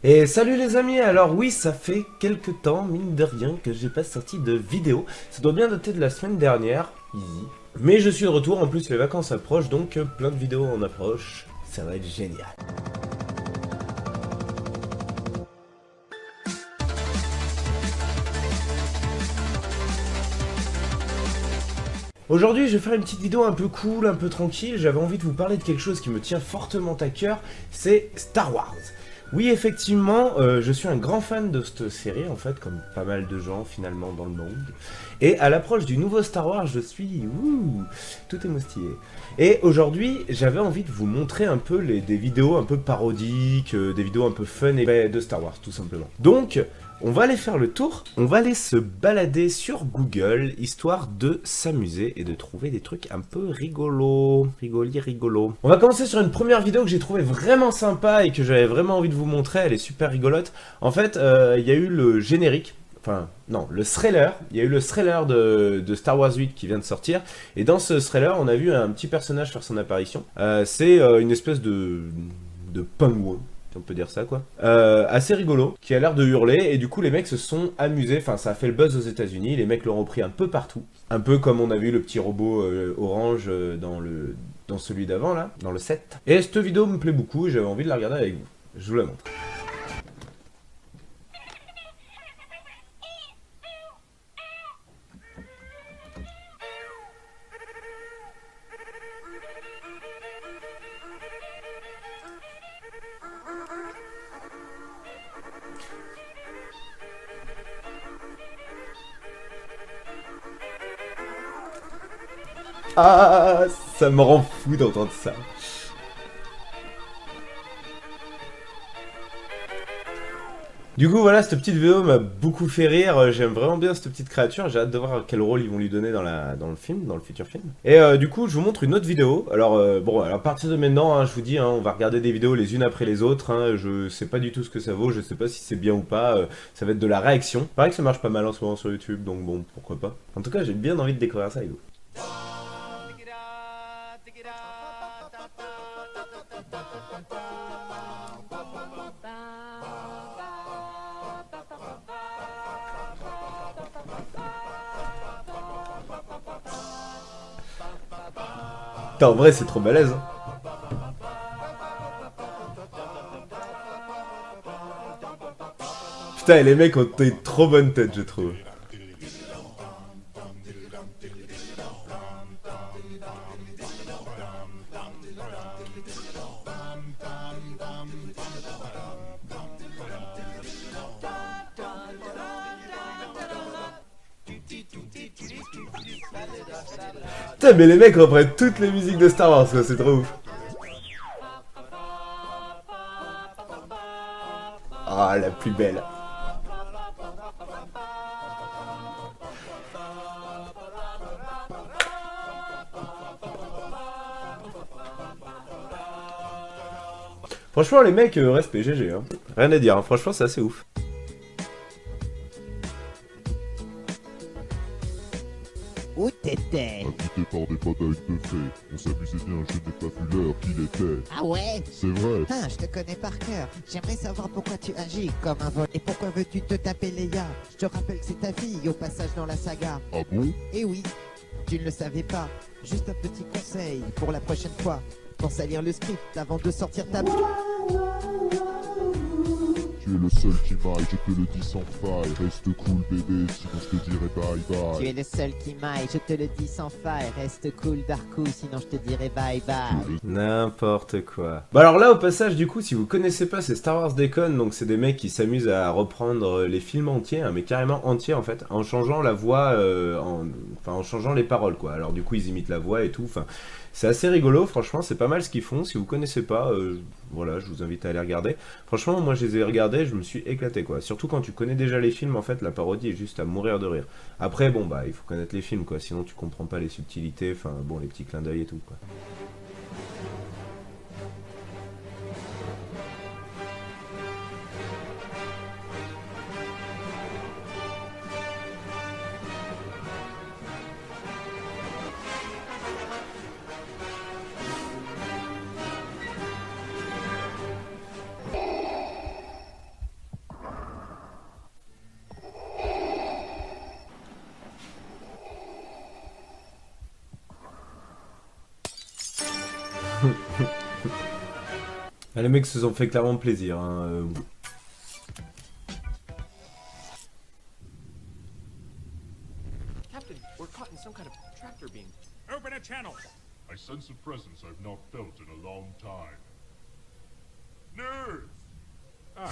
Et salut les amis, alors oui, ça fait quelques temps, mine de rien, que j'ai pas sorti de vidéo. Ça doit bien dater de la semaine dernière, easy. Mais je suis de retour, en plus les vacances approchent, donc plein de vidéos en approche. Ça va être génial. Aujourd'hui, je vais faire une petite vidéo un peu cool, un peu tranquille. J'avais envie de vous parler de quelque chose qui me tient fortement à cœur, c'est Star Wars. Oui, effectivement, je suis un grand fan de cette série, en fait, comme pas mal de gens, finalement, dans le monde. Et à l'approche du nouveau Star Wars, je suis... Ouh, tout est moustillé. Et aujourd'hui, j'avais envie de vous montrer un peu des vidéos un peu parodiques, des vidéos un peu fun et de Star Wars, tout simplement. Donc... on va aller faire le tour, on va aller se balader sur Google, histoire de s'amuser et de trouver des trucs un peu rigolos. Rigolo. On va commencer sur une première vidéo que j'ai trouvée vraiment sympa et que j'avais vraiment envie de vous montrer, elle est super rigolote. En fait, il y a eu le générique, enfin, non, le trailer, il y a eu le trailer de Star Wars 8 qui vient de sortir, et dans ce trailer, on a vu un petit personnage faire son apparition. C'est une espèce de pingouin, on peut dire ça quoi, assez rigolo, qui a l'air de hurler, et du coup les mecs se sont amusés, enfin ça a fait le buzz aux États-Unis, les mecs l'ont repris un peu partout, un peu comme on a vu le petit robot orange dans celui d'avant là, dans le 7. Et cette vidéo me plaît beaucoup et j'avais envie de la regarder avec vous. Je vous la montre. Ah, ça me rend fou d'entendre ça. Du coup, voilà, cette petite vidéo m'a beaucoup fait rire. J'aime vraiment bien cette petite créature. J'ai hâte de voir quel rôle ils vont lui donner dans le film, dans le futur film. Et du coup, je vous montre une autre vidéo. Alors, bon, alors à partir de maintenant, hein, je vous dis, hein, on va regarder des vidéos les unes après les autres. Hein, je sais pas du tout ce que ça vaut. Je sais pas si c'est bien ou pas. Ça va être de la réaction. Il paraît que ça marche pas mal en ce moment sur YouTube, donc bon, pourquoi pas. En tout cas, j'ai bien envie de découvrir ça avec vous. Putain, en vrai, c'est trop balèze. Hein. Putain, et les mecs ont une trop bonne tête, je trouve. Putain, mais les mecs reprennent toutes les musiques de Star Wars, quoi, c'est trop ouf. Ah, la plus belle. Franchement, les mecs, respect, GG. Hein. Rien à dire, hein. Franchement, c'est assez ouf. Où t'étais? Invité par des potes avec deux fées. On s'amusait bien, je n'ai pas vu l'heure qu'il était. Ah ouais? C'est vrai. Ah, je te connais par cœur. J'aimerais savoir pourquoi tu agis comme un vol. Et pourquoi veux-tu te taper Leia? Je te rappelle que c'est ta fille au passage dans la saga. Ah bon? Et oui, tu ne le savais pas. Juste un petit conseil pour la prochaine fois. Pense à lire le script avant de sortir ta... Tu es le seul qui m'aille, je te le dis sans faille. Reste cool bébé, sinon je te dirai bye bye. Tu es le seul qui m'aille, je te le dis sans faille. Reste cool Darkou, sinon je te dirai bye bye. N'importe quoi. Bah alors là, au passage, du coup, si vous connaissez pas, c'est Star Wars Déconne, donc c'est des mecs qui s'amusent à reprendre les films entiers, hein, mais carrément entiers en fait, en changeant la voix, en changeant les paroles quoi. Alors du coup, ils imitent la voix et tout, enfin... c'est assez rigolo, franchement, c'est pas mal ce qu'ils font. Si vous connaissez pas, voilà, je vous invite à aller regarder. Franchement, moi je les ai regardés, je me suis éclaté quoi. Surtout quand tu connais déjà les films, en fait, la parodie est juste à mourir de rire. Après, bon, bah, il faut connaître les films quoi, sinon tu comprends pas les subtilités, enfin, bon, les petits clins d'œil et tout quoi. Ah, les mecs se sont fait clairement plaisir. Hein. Captain, we're caught in some kind of tractor beam. Open a channel. I sense a presence I've not felt in a long time. Nerds! Ah,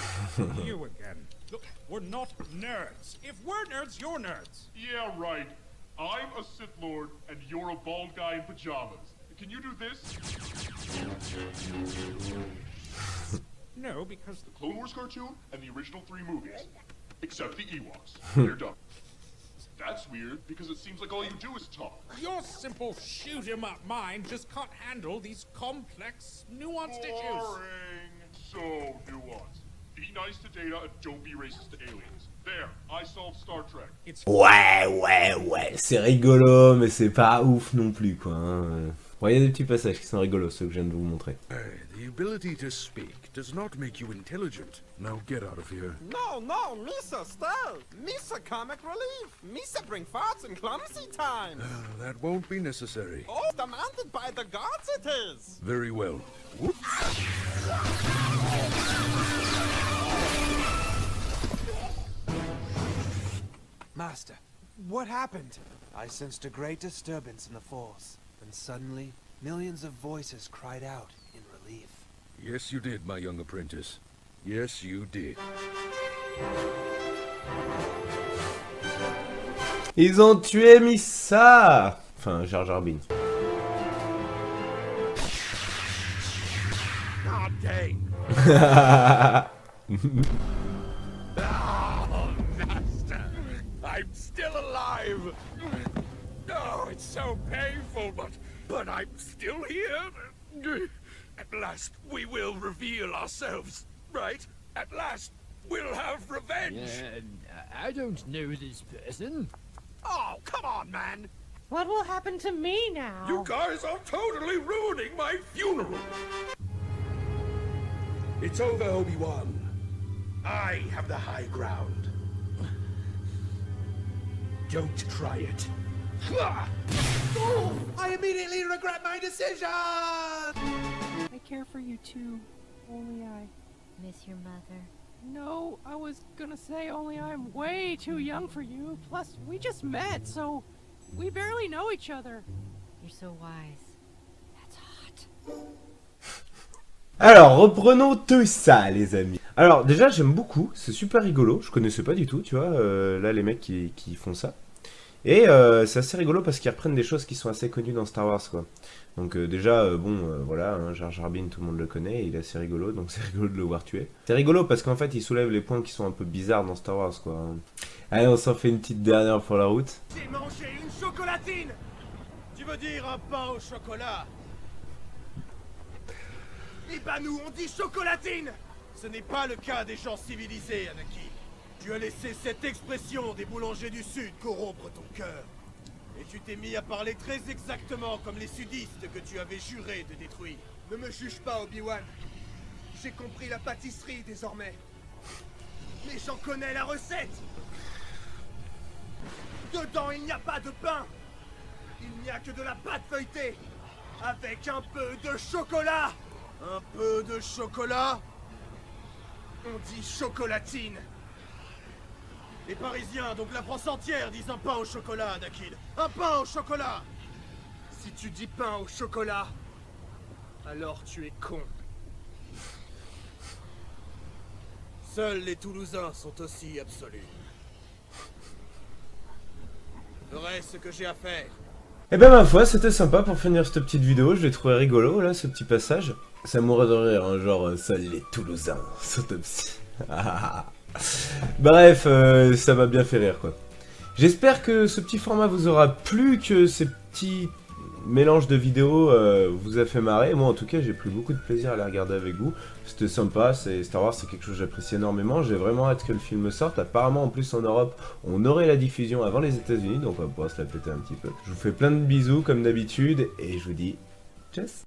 you again. Look, we're not nerds. If we're nerds, you're nerds. Yeah, right. I'm a Sith Lord, and you're a bald guy in pajamas. Can you do this? No, because The Clone Wars cartoon and the original 3 movies. Except the Ewoks. They're done. That's weird, because it seems like all you do is talk. your simple shoot-em-up mind just can't handle these complex, nuanced issues. Boring. So nuanced. Be nice to Data and don't be racist to aliens. There, I solved Star Trek. It's Ouais, c'est rigolo, mais c'est pas ouf non plus, quoi. Hein. Bon, il y a des petits passages qui sont rigolos, ceux que je viens de vous montrer. The ability to speak does not make you intelligent. Now get out of here. No, Misa, stay! Misa comic relief! Misa bring farts and clumsy time! That won't be necessary. Oh, demanded by the gods it is! Very well. Master, what happened? I sensed a great disturbance in the Force, and suddenly, millions of voices cried out in relief. Yes, you did, my young apprentice. Yes, you did. Ils ont tué Missa. Enfin, Jar Jar Binks. God dang! Oh, Master! I'm still alive! Oh, it's so painful, but I'm still here! At last, we will reveal ourselves, right? At last, we'll have revenge! I don't know this person. Oh, come on, man! What will happen to me now? You guys are totally ruining my funeral! It's over, Obi-Wan. I have the high ground. Don't try it. I immediately regret my decision! I care for you too. Only I. Miss your mother. No, I was gonna say only I'm way too young for you. Plus, we just met, so we barely know each other. You're so wise. That's hot. Alors, reprenons tout ça, les amis. Alors, déjà, j'aime beaucoup, c'est super rigolo, je connaissais pas du tout, tu vois, là, les mecs qui font ça. Et c'est assez rigolo parce qu'ils reprennent des choses qui sont assez connues dans Star Wars, quoi. Donc déjà, voilà, hein, Jar Jar Binks, tout le monde le connaît, il est assez rigolo, donc c'est rigolo de le voir tuer. C'est rigolo parce qu'en fait, il soulève les points qui sont un peu bizarres dans Star Wars, quoi. Allez, on s'en fait une petite dernière pour la route. J'ai mangé une chocolatine! Tu veux dire un pain au chocolat? Eh ben nous, on dit chocolatine! Ce n'est pas le cas des gens civilisés, Anakin. Tu as laissé cette expression des boulangers du Sud corrompre ton cœur. Et tu t'es mis à parler très exactement comme les sudistes que tu avais juré de détruire. Ne me juge pas, Obi-Wan. J'ai compris la pâtisserie désormais. Mais j'en connais la recette. Dedans, il n'y a pas de pain. Il n'y a que de la pâte feuilletée. Avec un peu de chocolat. Un peu de chocolat. On dit chocolatine. Les Parisiens, donc la France entière, disent un pain au chocolat, Anakin. Un pain au chocolat. Si tu dis pain au chocolat, alors tu es con. Seuls les Toulousains sont aussi absolus. Je ferai ce que j'ai à faire. Et ben ma foi, c'était sympa pour finir cette petite vidéo, je l'ai trouvé rigolo, là, ce petit passage. Ça mourrait de rire, hein, genre, seuls les Toulousains sont aussi... Bref, ça m'a bien fait rire, quoi. J'espère que ce petit format vous aura plu, que ces petits mélanges de vidéos vous a fait marrer. Moi, en tout cas, j'ai pris beaucoup de plaisir à les regarder avec vous. C'était sympa, Star Wars, c'est quelque chose que j'apprécie énormément. J'ai vraiment hâte que le film sorte. Apparemment, en plus, en Europe, on aurait la diffusion avant les États-Unis, donc on va pouvoir se la péter un petit peu. Je vous fais plein de bisous, comme d'habitude, et je vous dis tchuss.